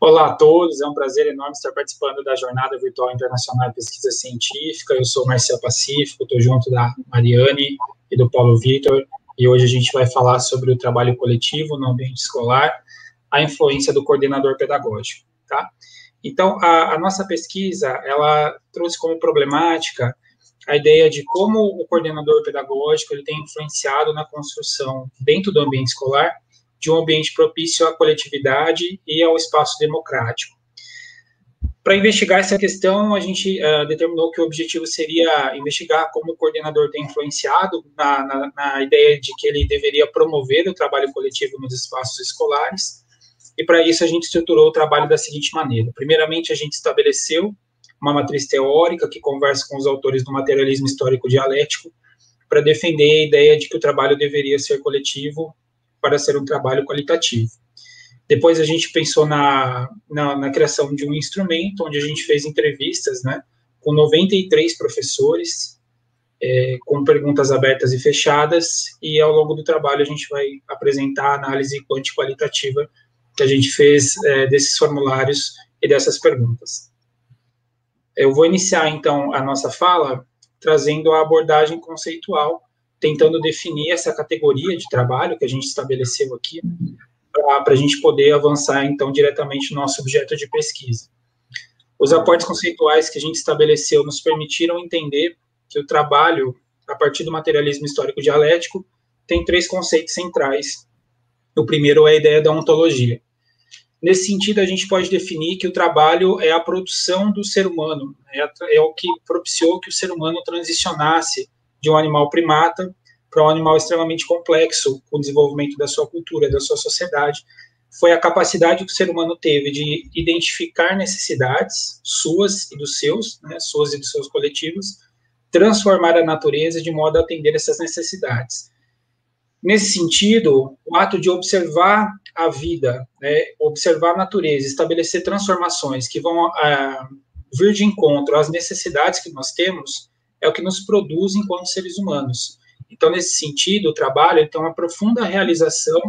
Olá a todos, é um prazer enorme estar participando da Jornada Virtual Internacional de Pesquisa Científica. Eu sou Marcel Pacífico, estou junto da Mariane e do Paulo Vitor, e hoje a gente vai falar sobre o trabalho coletivo no ambiente escolar, a influência do coordenador pedagógico, tá? Então, a nossa pesquisa, ela trouxe como problemática a ideia de como o coordenador pedagógico ele tem influenciado na construção, dentro do ambiente escolar, de um ambiente propício à coletividade e ao espaço democrático. Para investigar essa questão, a gente determinou que o objetivo seria investigar como o coordenador tem influenciado na ideia de que ele deveria promover o trabalho coletivo nos espaços escolares, e para isso a gente estruturou o trabalho da seguinte maneira. Primeiramente, a gente estabeleceu uma matriz teórica que conversa com os autores do materialismo histórico dialético para defender a ideia de que o trabalho deveria ser coletivo para ser um trabalho qualitativo. Depois a gente pensou na criação de um instrumento, onde a gente fez entrevistas, né, com 93 professores, com perguntas abertas e fechadas, e ao longo do trabalho a gente vai apresentar a análise quanti-qualitativa que a gente fez desses formulários e dessas perguntas. Eu vou iniciar, então, a nossa fala trazendo a abordagem conceitual, tentando definir essa categoria de trabalho que a gente estabeleceu aqui, para a gente poder avançar, então, diretamente no nosso objeto de pesquisa. Os aportes conceituais que a gente estabeleceu nos permitiram entender que o trabalho, a partir do materialismo histórico dialético, tem três conceitos centrais. O primeiro é a ideia da ontologia. Nesse sentido, a gente pode definir que o trabalho é a produção do ser humano, é o que propiciou que o ser humano transicionasse de um animal primata para um animal extremamente complexo, com o desenvolvimento da sua cultura, da sua sociedade. Foi a capacidade que o ser humano teve de identificar necessidades suas e dos seus, né, suas e dos seus coletivos, transformar a natureza de modo a atender essas necessidades. Nesse sentido, o ato de observar a vida, né, observar a natureza, estabelecer transformações que vão vir de encontro às necessidades que nós temos, é o que nos produz enquanto seres humanos. Então, nesse sentido, o trabalho é uma profunda realização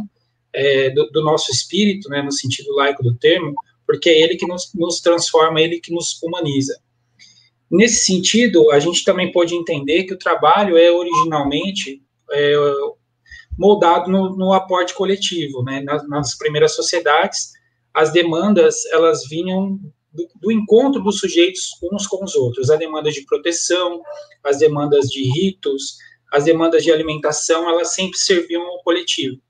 do nosso espírito, né, no sentido laico do termo, porque é ele que nos transforma, é ele que nos humaniza. Nesse sentido, a gente também pode entender que o trabalho é originalmente moldado no aporte coletivo, né? Nas primeiras sociedades, as demandas, elas vinham do encontro dos sujeitos uns com os outros, a demanda de proteção, as demandas de ritos, as demandas de alimentação, elas sempre serviam ao coletivo.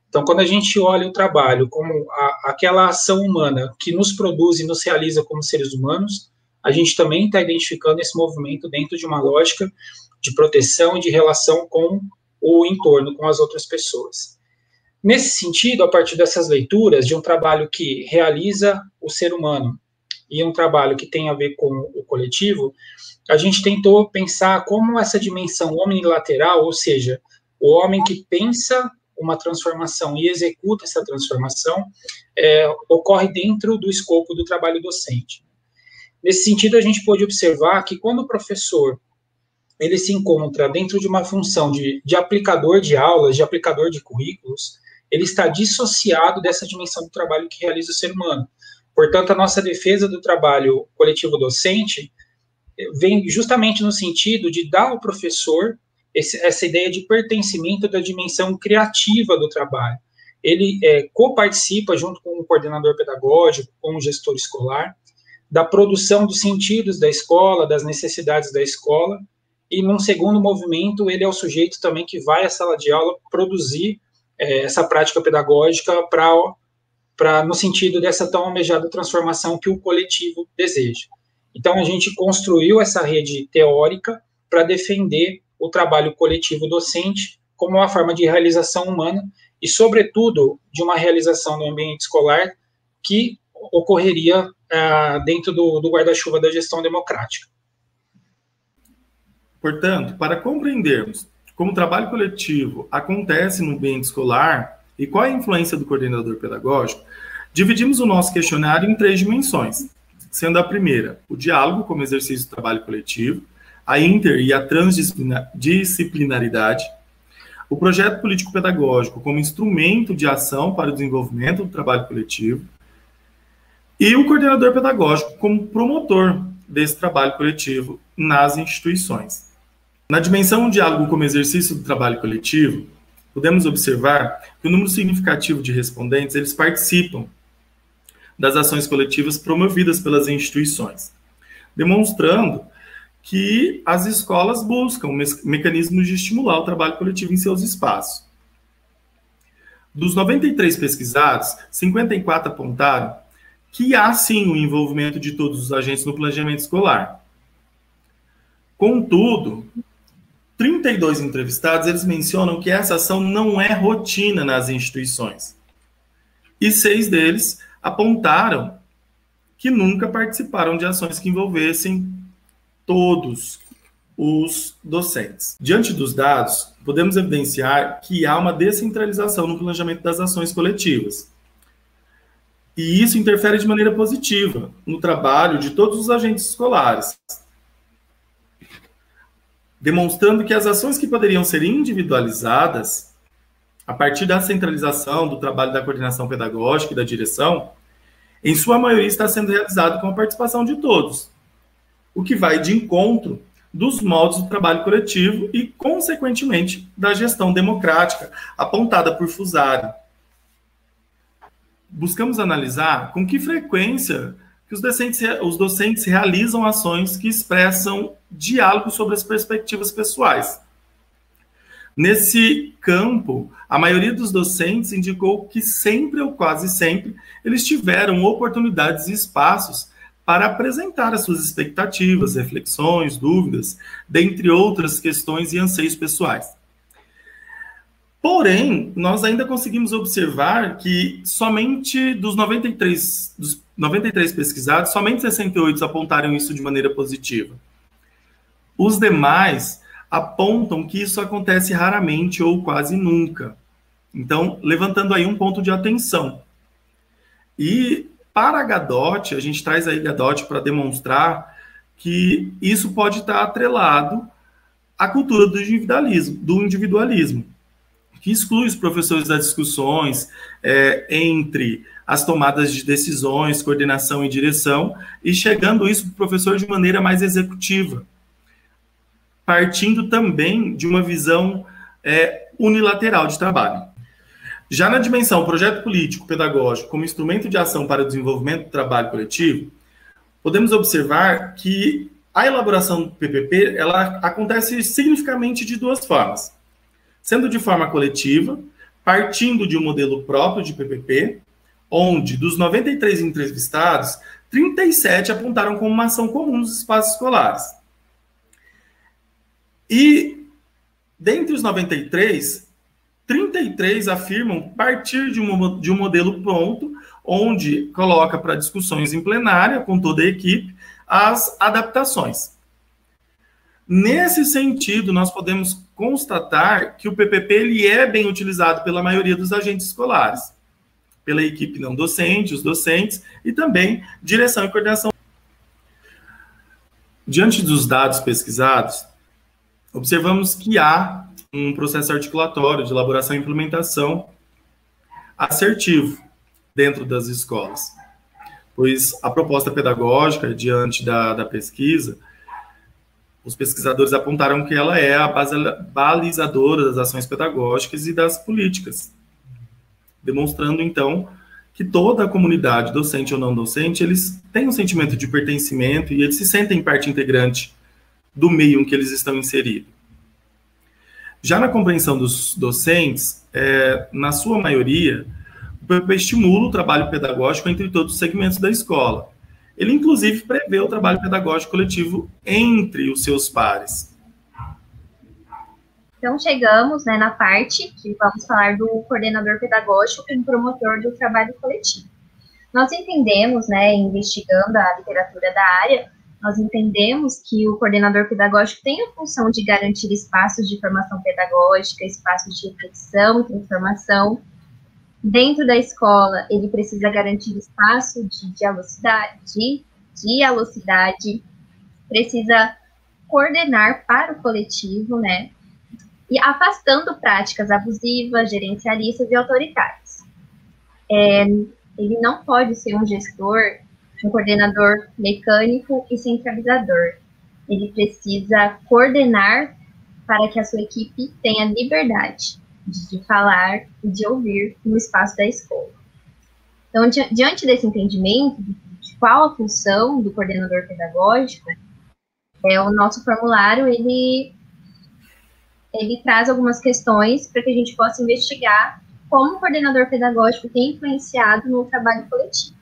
Então, quando a gente olha o trabalho como aquela ação humana que nos produz e nos realiza como seres humanos, a gente também está identificando esse movimento dentro de uma lógica de proteção e de relação com o entorno, com as outras pessoas. Nesse sentido, a partir dessas leituras, de um trabalho que realiza o ser humano e um trabalho que tem a ver com o coletivo, a gente tentou pensar como essa dimensão omnilateral, ou seja, o homem que pensa uma transformação e executa essa transformação, ocorre dentro do escopo do trabalho docente. Nesse sentido, a gente pôde observar que quando o professor ele se encontra dentro de uma função de aplicador de aulas, de aplicador de currículos, ele está dissociado dessa dimensão do trabalho que realiza o ser humano. Portanto, a nossa defesa do trabalho coletivo docente vem justamente no sentido de dar ao professor essa ideia de pertencimento da dimensão criativa do trabalho. Ele coparticipa, junto com o coordenador pedagógico, com o gestor escolar, da produção dos sentidos da escola, das necessidades da escola, e num segundo movimento, ele é o sujeito também que vai à sala de aula produzir essa prática pedagógica no sentido dessa tão almejada transformação que o coletivo deseja. Então, a gente construiu essa rede teórica para defender o trabalho coletivo docente como uma forma de realização humana e, sobretudo, de uma realização no ambiente escolar que ocorreria dentro do guarda-chuva da gestão democrática. Portanto, para compreendermos como o trabalho coletivo acontece no ambiente escolar e qual é a influência do coordenador pedagógico, dividimos o nosso questionário em 3 dimensões, sendo a primeira, o diálogo como exercício do trabalho coletivo, a inter- e a transdisciplinaridade, o projeto político-pedagógico como instrumento de ação para o desenvolvimento do trabalho coletivo, e o coordenador pedagógico como promotor desse trabalho coletivo nas instituições. Na dimensão diálogo como exercício do trabalho coletivo, podemos observar que o número significativo de respondentes, eles participam das ações coletivas promovidas pelas instituições, demonstrando que as escolas buscam mecanismos de estimular o trabalho coletivo em seus espaços. Dos 93 pesquisados, 54 apontaram que há sim o envolvimento de todos os agentes no planejamento escolar. Contudo, 32 entrevistados, eles mencionam que essa ação não é rotina nas instituições. E 6 deles apontaram que nunca participaram de ações que envolvessem todos os docentes. Diante dos dados, podemos evidenciar que há uma descentralização no planejamento das ações coletivas. E isso interfere de maneira positiva no trabalho de todos os agentes escolares, demonstrando que as ações que poderiam ser individualizadas, a partir da centralização do trabalho da coordenação pedagógica e da direção, em sua maioria está sendo realizado com a participação de todos, o que vai de encontro dos modos do trabalho coletivo e, consequentemente, da gestão democrática apontada por Fusari. Buscamos analisar com que frequência que os docentes realizam ações que expressam diálogo sobre as perspectivas pessoais. Nesse campo, a maioria dos docentes indicou que sempre ou quase sempre eles tiveram oportunidades e espaços para apresentar as suas expectativas, reflexões, dúvidas, dentre outras questões e anseios pessoais. Porém, nós ainda conseguimos observar que somente dos 93 pesquisados, somente 68 apontaram isso de maneira positiva. Os demais apontam que isso acontece raramente ou quase nunca. Então, levantando aí um ponto de atenção. E para a Gadot, a gente traz aí Gadot para demonstrar que isso pode estar atrelado à cultura do individualismo, que exclui os professores das discussões entre as tomadas de decisões, coordenação e direção, e chegando isso para o professor de maneira mais executiva, partindo também de uma visão unilateral de trabalho. Já na dimensão projeto político pedagógico como instrumento de ação para o desenvolvimento do trabalho coletivo, podemos observar que a elaboração do PPP ela acontece significativamente de duas formas, sendo de forma coletiva, partindo de um modelo próprio de PPP, onde dos 93 entrevistados, 37 apontaram como uma ação comum nos espaços escolares. E, dentre os 93, 33 afirmam partir de um modelo pronto, onde coloca para discussões em plenária, com toda a equipe, as adaptações. Nesse sentido, nós podemos constatar que o PPP ele é bem utilizado pela maioria dos agentes escolares, pela equipe não docente, os docentes, e também direção e coordenação. Diante dos dados pesquisados, observamos que há um processo articulatório de elaboração e implementação assertivo dentro das escolas, pois a proposta pedagógica, diante da pesquisa, os pesquisadores apontaram que ela é a balizadora das ações pedagógicas e das políticas, demonstrando, então, que toda a comunidade, docente ou não docente, eles têm um sentimento de pertencimento e eles se sentem parte integrante do meio em que eles estão inseridos. Já na compreensão dos docentes, na sua maioria, o PPP estimula o trabalho pedagógico entre todos os segmentos da escola. Ele, inclusive, prevê o trabalho pedagógico coletivo entre os seus pares. Então, chegamos na parte que vamos falar do coordenador pedagógico como promotor do trabalho coletivo. Nós entendemos, investigando a literatura da área, nós entendemos que o coordenador pedagógico tem a função de garantir espaços de formação pedagógica, espaços de reflexão e transformação. Dentro da escola, ele precisa garantir espaço de dialogicidade, precisa coordenar para o coletivo, e afastando práticas abusivas, gerencialistas e autoritárias. Ele não pode ser um gestor um coordenador mecânico e centralizador. Ele precisa coordenar para que a sua equipe tenha liberdade de falar e de ouvir no espaço da escola. Então, diante desse entendimento de qual a função do coordenador pedagógico, o nosso formulário, ele traz algumas questões para que a gente possa investigar como o coordenador pedagógico tem influenciado no trabalho coletivo.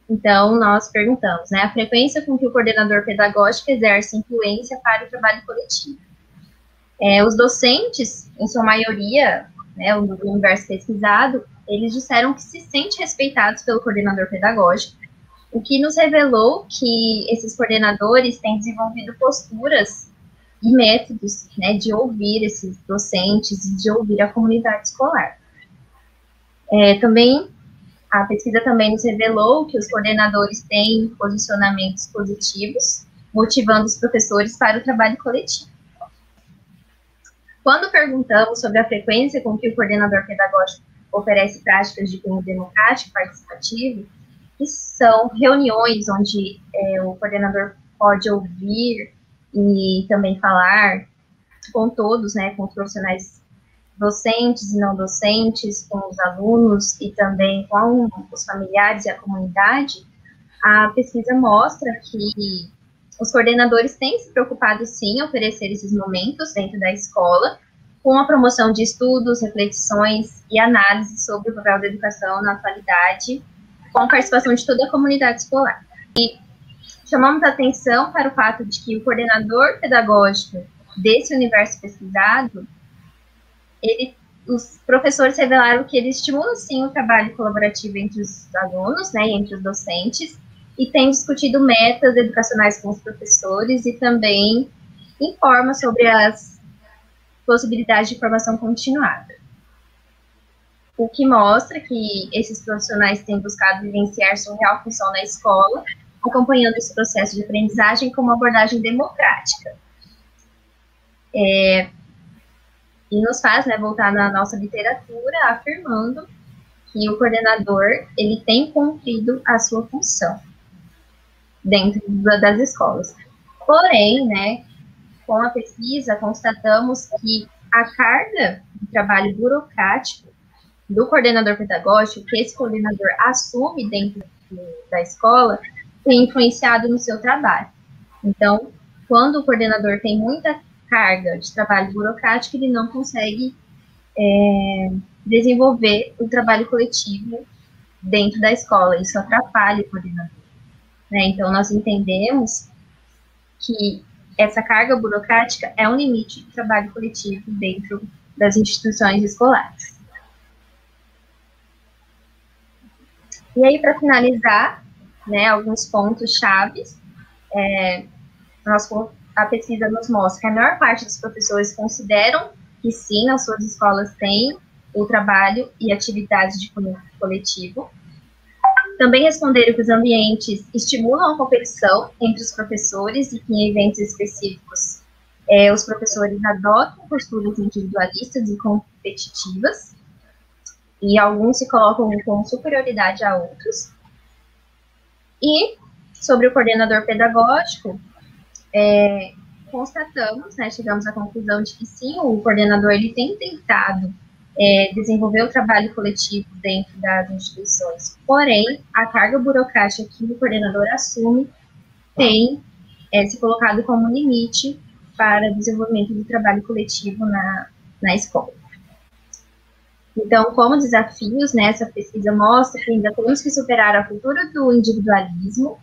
Então, nós perguntamos, né, a frequência com que o coordenador pedagógico exerce influência para o trabalho coletivo. Os docentes, em sua maioria, né, o universo pesquisado, eles disseram que se sentem respeitados pelo coordenador pedagógico, o que nos revelou que esses coordenadores têm desenvolvido posturas e métodos, né, de ouvir esses docentes e de ouvir a comunidade escolar. Também, a pesquisa também nos revelou que os coordenadores têm posicionamentos positivos, motivando os professores para o trabalho coletivo. Quando perguntamos sobre a frequência com que o coordenador pedagógico oferece práticas de cunho democrático e participativo, que são reuniões onde o coordenador pode ouvir e também falar com todos, né, com os profissionais docentes e não docentes, com os alunos e também com os familiares e a comunidade, a pesquisa mostra que os coordenadores têm se preocupado, sim, em oferecer esses momentos dentro da escola, com a promoção de estudos, reflexões e análise sobre o papel da educação na atualidade, com a participação de toda a comunidade escolar. E chamamos a atenção para o fato de que o coordenador pedagógico desse universo pesquisado, os professores revelaram que ele estimula, sim, o trabalho colaborativo entre os alunos, né, e entre os docentes, e tem discutido metas educacionais com os professores e também informa sobre as possibilidades de formação continuada. O que mostra que esses profissionais têm buscado vivenciar sua real função na escola, acompanhando esse processo de aprendizagem com uma abordagem democrática. E nos faz, né, voltar na nossa literatura, afirmando que o coordenador, ele tem cumprido a sua função dentro das escolas. Porém, né, com a pesquisa, constatamos que a carga de trabalho burocrático do coordenador pedagógico, que esse coordenador assume dentro da escola, tem influenciado no seu trabalho. Então, quando o coordenador tem muita carga de trabalho burocrático, ele não consegue desenvolver o trabalho coletivo dentro da escola, isso atrapalha o coordenador. Né? Então, nós entendemos que essa carga burocrática é um limite do trabalho coletivo dentro das instituições escolares. E aí, para finalizar, né, alguns pontos chaves, a pesquisa nos mostra que a maior parte dos professores consideram que sim, nas suas escolas tem o trabalho e atividades de cunho coletivo. Também responderam que os ambientes estimulam a competição entre os professores e que em eventos específicos os professores adotam posturas individualistas e competitivas, e alguns se colocam com superioridade a outros. E sobre o coordenador pedagógico, constatamos, né, chegamos à conclusão de que sim, o coordenador ele tem tentado desenvolver o trabalho coletivo dentro das instituições, porém, a carga burocrática que o coordenador assume tem se colocado como limite para o desenvolvimento do trabalho coletivo na escola. Então, como desafios, né, essa pesquisa mostra que ainda temos que superar a cultura do individualismo,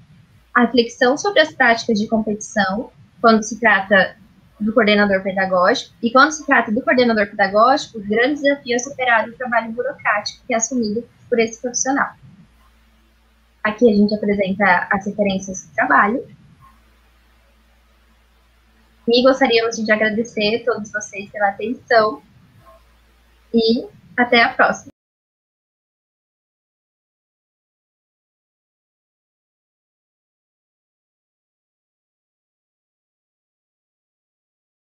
a reflexão sobre as práticas de competição, quando se trata do coordenador pedagógico, e quando se trata do coordenador pedagógico, o grande desafio é superar o trabalho burocrático que é assumido por esse profissional. Aqui a gente apresenta as referências do trabalho. E gostaríamos de agradecer a todos vocês pela atenção e até a próxima.